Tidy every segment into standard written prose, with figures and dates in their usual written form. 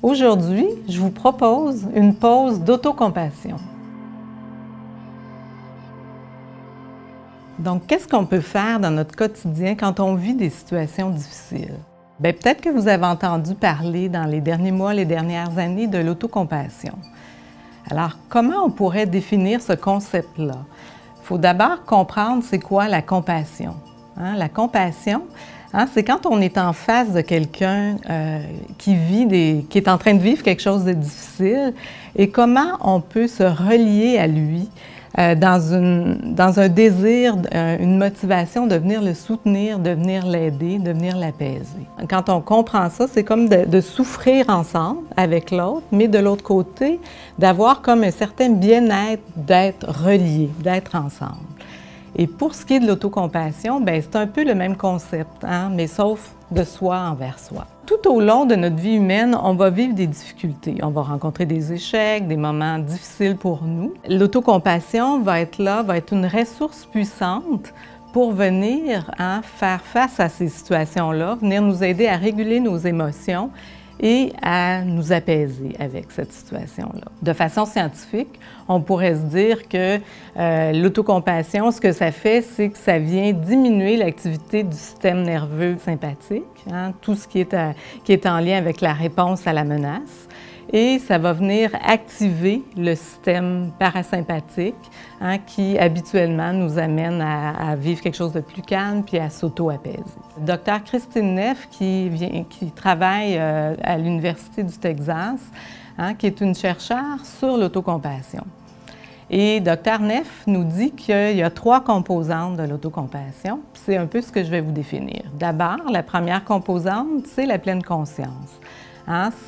Aujourd'hui, je vous propose une pause d'autocompassion. Donc, qu'est-ce qu'on peut faire dans notre quotidien quand on vit des situations difficiles? Bien, peut-être que vous avez entendu parler dans les derniers mois, les dernières années de l'autocompassion. Alors, comment on pourrait définir ce concept-là? Il faut d'abord comprendre c'est quoi la compassion. La compassion, c'est quand on est en face de quelqu'un qui est en train de vivre quelque chose de difficile et comment on peut se relier à lui dans un désir, une motivation de venir le soutenir, de venir l'aider, de venir l'apaiser. Quand on comprend ça, c'est comme de souffrir ensemble avec l'autre, mais de l'autre côté, d'avoir comme un certain bien-être d'être reliés, d'être ensemble. Et pour ce qui est de l'autocompassion, bien, c'est un peu le même concept, mais sauf de soi envers soi. Tout au long de notre vie humaine, on va vivre des difficultés. On va rencontrer des échecs, des moments difficiles pour nous. L'autocompassion va être là, va être une ressource puissante pour venir faire face à ces situations-là, venir nous aider à réguler nos émotions et à nous apaiser avec cette situation-là. De façon scientifique, on pourrait se dire que l'autocompassion, ce que ça fait, c'est que ça vient diminuer l'activité du système nerveux sympathique, tout ce qui est en lien avec la réponse à la menace, et ça va venir activer le système parasympathique qui habituellement nous amène à vivre quelque chose de plus calme puis à s'auto-apaiser. Dr. Christine Neff, qui travaille à l'Université du Texas, qui est une chercheure sur l'autocompassion. Et Dr. Neff nous dit qu'il y a 3 composantes de l'autocompassion. C'est un peu ce que je vais vous définir. D'abord, la première composante, c'est la pleine conscience.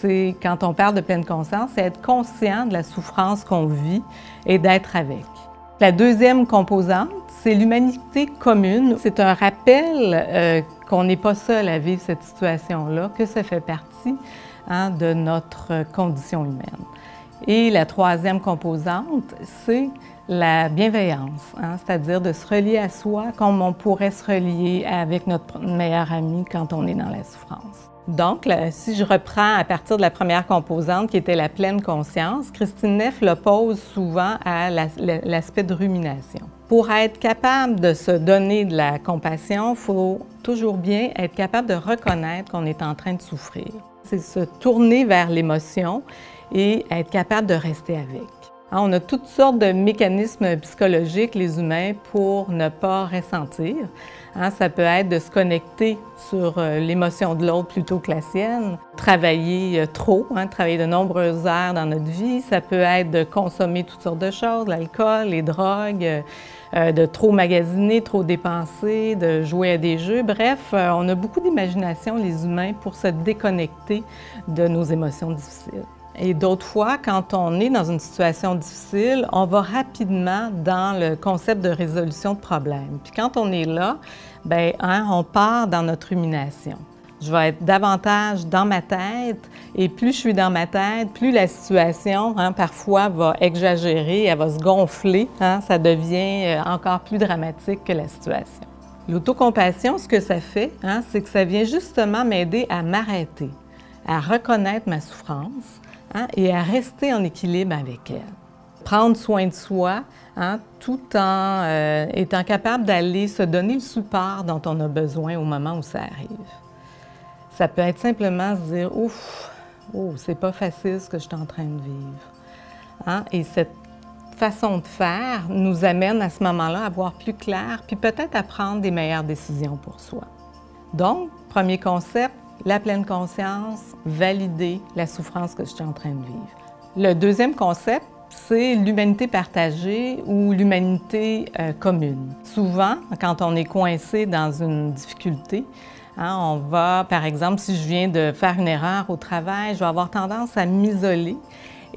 C'est, quand on parle de pleine conscience, c'est être conscient de la souffrance qu'on vit et d'être avec. La deuxième composante, c'est l'humanité commune. C'est un rappel qu'on n'est pas seul à vivre cette situation-là, que ça fait partie de notre condition humaine. Et la troisième composante, c'est la bienveillance, c'est-à-dire de se relier à soi comme on pourrait se relier avec notre meilleur ami quand on est dans la souffrance. Donc, si je reprends à partir de la première composante qui était la pleine conscience, Christine Neff l'oppose souvent à l'aspect de rumination. Pour être capable de se donner de la compassion, il faut toujours bien être capable de reconnaître qu'on est en train de souffrir. C'est se tourner vers l'émotion et être capable de rester avec. On a toutes sortes de mécanismes psychologiques, les humains, pour ne pas ressentir. Ça peut être de se connecter sur l'émotion de l'autre plutôt que la sienne, travailler trop, travailler de nombreuses heures dans notre vie. Ça peut être de consommer toutes sortes de choses, l'alcool, les drogues, de trop magasiner, trop dépenser, de jouer à des jeux. Bref, on a beaucoup d'imagination, les humains, pour se déconnecter de nos émotions difficiles. Et d'autres fois, quand on est dans une situation difficile, on va rapidement dans le concept de résolution de problèmes. Puis quand on est là, bien, on part dans notre rumination. Je vais être davantage dans ma tête et plus je suis dans ma tête, plus la situation, parfois, va exagérer, elle va se gonfler, ça devient encore plus dramatique que la situation. L'autocompassion, ce que ça fait, c'est que ça vient justement m'aider à m'arrêter, à reconnaître ma souffrance, et à rester en équilibre avec elle. Prendre soin de soi, tout en étant capable d'aller se donner le support dont on a besoin au moment où ça arrive. Ça peut être simplement se dire « Ouf, c'est pas facile ce que je suis en train de vivre. » Et cette façon de faire nous amène à ce moment-là à voir plus clair, puis peut-être à prendre des meilleures décisions pour soi. Donc, premier concept, la pleine conscience, valider la souffrance que je suis en train de vivre. Le deuxième concept, c'est l'humanité partagée ou l'humanité commune. Souvent, quand on est coincé dans une difficulté, on va, par exemple, si je viens de faire une erreur au travail, je vais avoir tendance à m'isoler.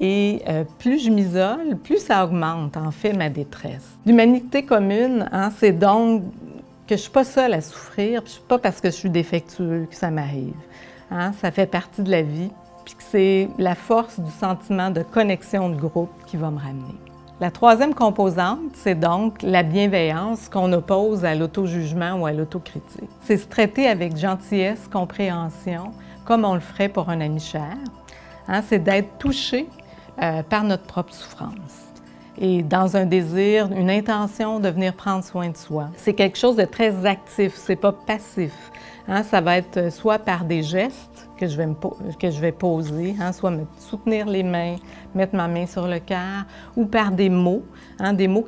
Et plus je m'isole, plus ça augmente, en fait, ma détresse. L'humanité commune, c'est donc que je ne suis pas seule à souffrir, puis pas parce que je suis défectueux que ça m'arrive. Ça fait partie de la vie, puis que c'est la force du sentiment de connexion de groupe qui va me ramener. La troisième composante, c'est donc la bienveillance qu'on oppose à l'auto-jugement ou à l'autocritique. C'est se traiter avec gentillesse, compréhension, comme on le ferait pour un ami cher. c'est d'être touché par notre propre souffrance. Et dans un désir, une intention de venir prendre soin de soi. C'est quelque chose de très actif, c'est pas passif. Ça va être soit par des gestes que je vais poser, soit me soutenir les mains, mettre ma main sur le cœur, ou par des mots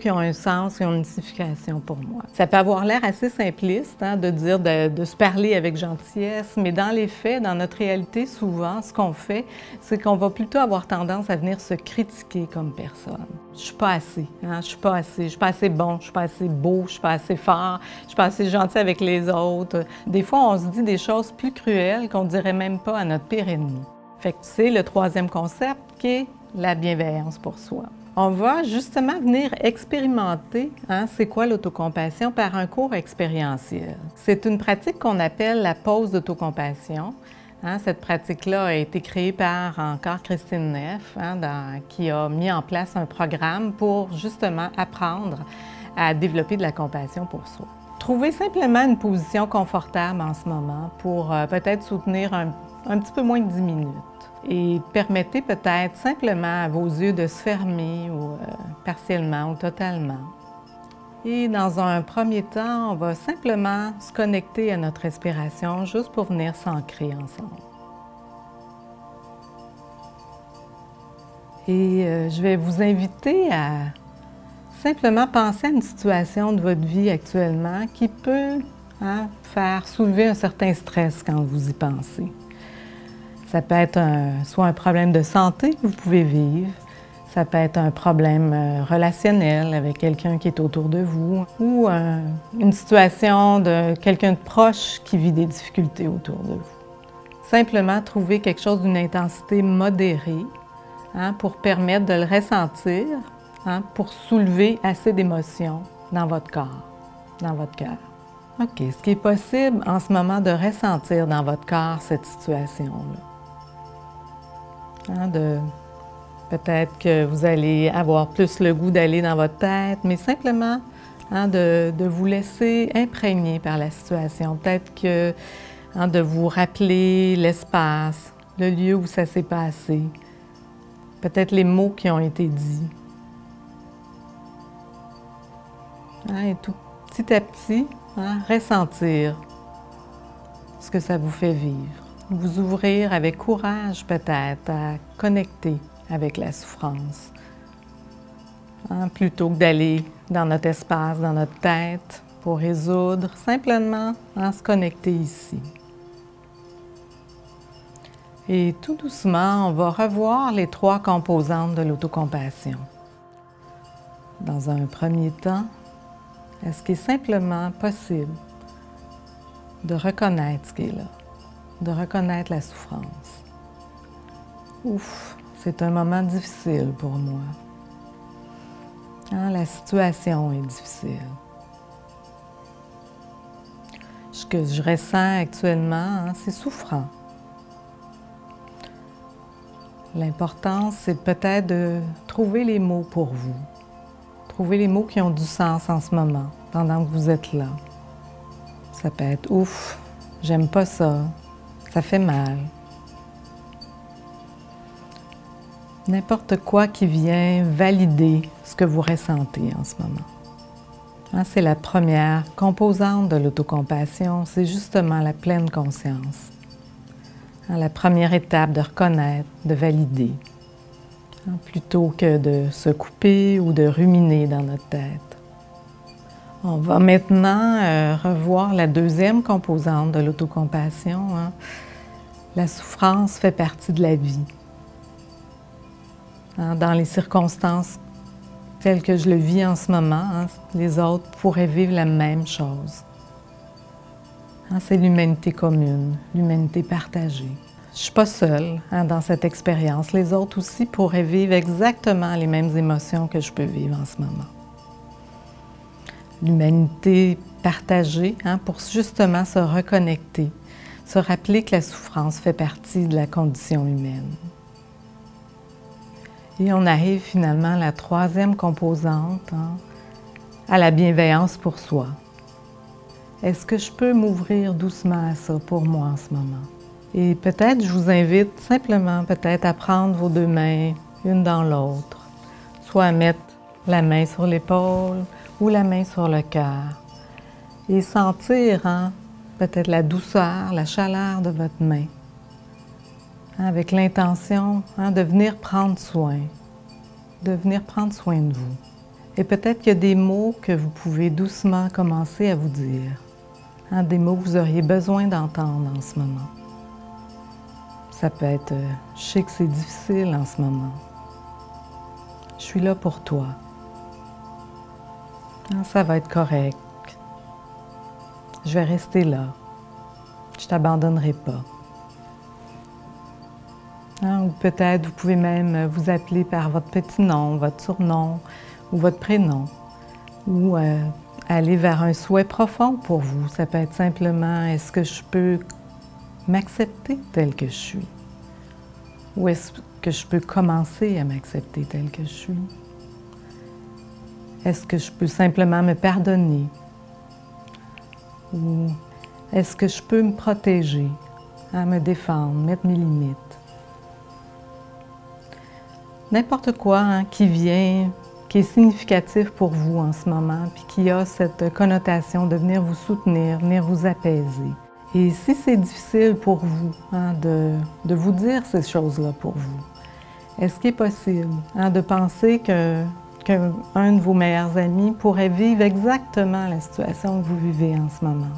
qui ont un sens, qui ont une signification pour moi. Ça peut avoir l'air assez simpliste de dire de se parler avec gentillesse, mais dans les faits, dans notre réalité, souvent, ce qu'on fait, c'est qu'on va plutôt avoir tendance à venir se critiquer comme personne. Je suis pas assez, je suis pas assez bon, je suis pas assez beau, je suis pas assez fort, je suis pas assez gentil avec les autres. Des fois, on se dit des choses plus cruelles qu'on dirait même pas à notre pire ennemi. Fait que c'est le troisième concept qui est la bienveillance pour soi. On va justement venir expérimenter c'est quoi l'autocompassion par un cours expérientiel. C'est une pratique qu'on appelle la pause d'autocompassion. Cette pratique-là a été créée par encore Christine Neff, qui a mis en place un programme pour justement apprendre à développer de la compassion pour soi. Trouvez simplement une position confortable en ce moment pour peut-être soutenir un petit peu moins de 10 minutes. Et permettez peut-être simplement à vos yeux de se fermer ou partiellement ou totalement. Et dans un premier temps, on va simplement se connecter à notre respiration juste pour venir s'ancrer ensemble. Et je vais vous inviter à simplement penser à une situation de votre vie actuellement qui peut faire soulever un certain stress quand vous y pensez. Ça peut être soit un problème de santé que vous pouvez vivre, ça peut être un problème relationnel avec quelqu'un qui est autour de vous, ou une situation de quelqu'un de proche qui vit des difficultés autour de vous. Simplement trouver quelque chose d'une intensité modérée pour permettre de le ressentir, pour soulever assez d'émotions dans votre corps, dans votre cœur. OK, ce qui est possible en ce moment de ressentir dans votre corps cette situation-là. Peut-être que vous allez avoir plus le goût d'aller dans votre tête, mais simplement de vous laisser imprégner par la situation. Peut-être que de vous rappeler l'espace, le lieu où ça s'est passé, peut-être les mots qui ont été dits. Et tout petit à petit, ressentir ce que ça vous fait vivre. Vous ouvrir avec courage peut-être à connecter avec la souffrance. Plutôt que d'aller dans notre espace, dans notre tête pour résoudre, simplement se connecter ici. Et tout doucement, on va revoir les trois composantes de l'autocompassion. Dans un premier temps, est-ce qu'il est simplement possible de reconnaître ce qui est là? De reconnaître la souffrance. Ouf, c'est un moment difficile pour moi. La situation est difficile. Ce que je ressens actuellement, c'est souffrant. L'important, c'est peut-être de trouver les mots pour vous. Trouver les mots qui ont du sens en ce moment, pendant que vous êtes là. Ça peut être « ouf, j'aime pas ça ». Ça fait mal. N'importe quoi qui vient valider ce que vous ressentez en ce moment. C'est la première composante de l'autocompassion, c'est justement la pleine conscience. La première étape de reconnaître, de valider, plutôt que de se couper ou de ruminer dans notre tête. On va maintenant revoir la deuxième composante de l'autocompassion. La souffrance fait partie de la vie. Dans les circonstances telles que je le vis en ce moment, les autres pourraient vivre la même chose. C'est l'humanité commune, l'humanité partagée. Je ne suis pas seule dans cette expérience. Les autres aussi pourraient vivre exactement les mêmes émotions que je peux vivre en ce moment. L'humanité partagée pour justement se reconnecter, se rappeler que la souffrance fait partie de la condition humaine. Et on arrive finalement à la troisième composante, à la bienveillance pour soi. Est-ce que je peux m'ouvrir doucement à ça pour moi en ce moment? Et peut-être, je vous invite simplement peut-être à prendre vos deux mains, une dans l'autre, soit à mettre la main sur l'épaule ou la main sur le cœur et sentir peut-être la douceur, la chaleur de votre main, avec l'intention de venir prendre soin, de vous. Et peut-être qu'il y a des mots que vous pouvez doucement commencer à vous dire, des mots que vous auriez besoin d'entendre en ce moment. Ça peut être « je sais que c'est difficile en ce moment. Je suis là pour toi. Ça va être correct. Je vais rester là. Je ne t'abandonnerai pas. » Ou peut-être vous pouvez même vous appeler par votre petit nom, votre surnom ou votre prénom. Ou aller vers un souhait profond pour vous. Ça peut être simplement « est-ce que je peux m'accepter tel que je suis? Ou est-ce que je peux commencer à m'accepter tel que je suis? Est-ce que je peux simplement me pardonner? Ou est-ce que je peux me protéger, me défendre, mettre mes limites? » N'importe quoi qui vient, qui est significatif pour vous en ce moment, puis qui a cette connotation de venir vous soutenir, venir vous apaiser. Et si c'est difficile pour vous de vous dire ces choses-là pour vous, est-ce qu'il est possible de penser qu'un de vos meilleurs amis pourrait vivre exactement la situation que vous vivez en ce moment?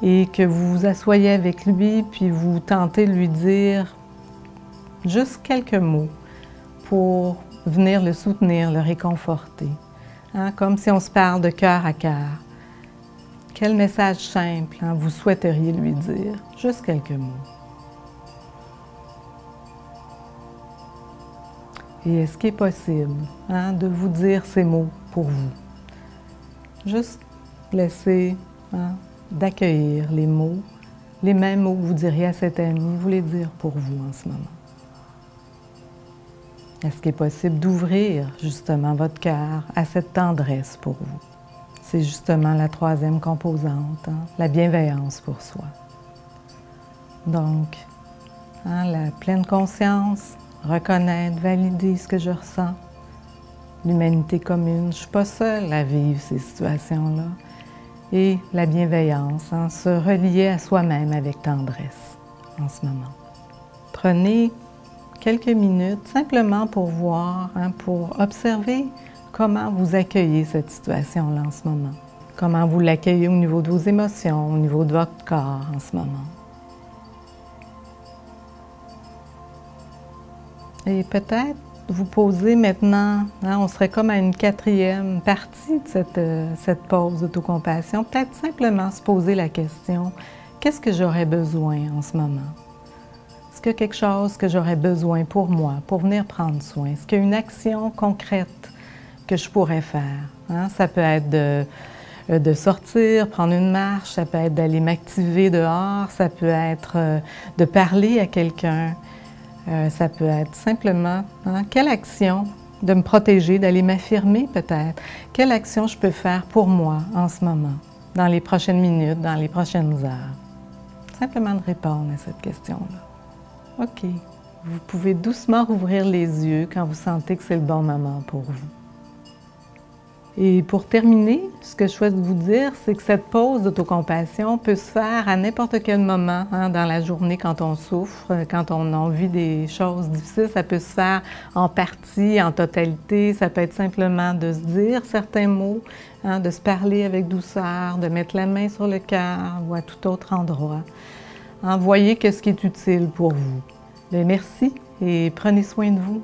Et que vous vous asseyez avec lui, puis vous tentez de lui dire juste quelques mots pour venir le soutenir, le réconforter, comme si on se parle de cœur à cœur. Quel message simple vous souhaiteriez lui dire? Juste quelques mots. Et est-ce qu'il est possible de vous dire ces mots pour vous? Juste laisser d'accueillir les mots, les mêmes mots que vous diriez à cet ami, vous les dire pour vous en ce moment. Est-ce qu'il est possible d'ouvrir justement votre cœur à cette tendresse pour vous? C'est justement la troisième composante, la bienveillance pour soi. Donc, la pleine conscience, reconnaître, valider ce que je ressens, l'humanité commune, je ne suis pas seule à vivre ces situations-là, et la bienveillance, se relier à soi-même avec tendresse en ce moment. Prenez quelques minutes simplement pour voir, pour observer comment vous accueillez cette situation-là en ce moment. Comment vous l'accueillez au niveau de vos émotions, au niveau de votre corps en ce moment. Et peut-être vous poser maintenant, on serait comme à une quatrième partie de cette pause d'autocompassion, peut-être simplement se poser la question, qu'est-ce que j'aurais besoin en ce moment? Est-ce qu'il y a quelque chose que j'aurais besoin pour moi, pour venir prendre soin? Est-ce qu'il y a une action concrète que je pourrais faire? Ça peut être de sortir, prendre une marche, ça peut être d'aller m'activer dehors, ça peut être de parler à quelqu'un, ça peut être simplement, quelle action de me protéger, d'aller m'affirmer peut-être? Quelle action je peux faire pour moi en ce moment, dans les prochaines minutes, dans les prochaines heures? Simplement de répondre à cette question-là. OK. Vous pouvez doucement rouvrir les yeux quand vous sentez que c'est le bon moment pour vous. Et pour terminer, ce que je souhaite vous dire, c'est que cette pause d'autocompassion peut se faire à n'importe quel moment dans la journée quand on souffre, quand on vit des choses difficiles. Ça peut se faire en partie, en totalité. Ça peut être simplement de se dire certains mots, de se parler avec douceur, de mettre la main sur le cœur ou à tout autre endroit. Voyez ce qui est utile pour vous. Bien, merci et prenez soin de vous.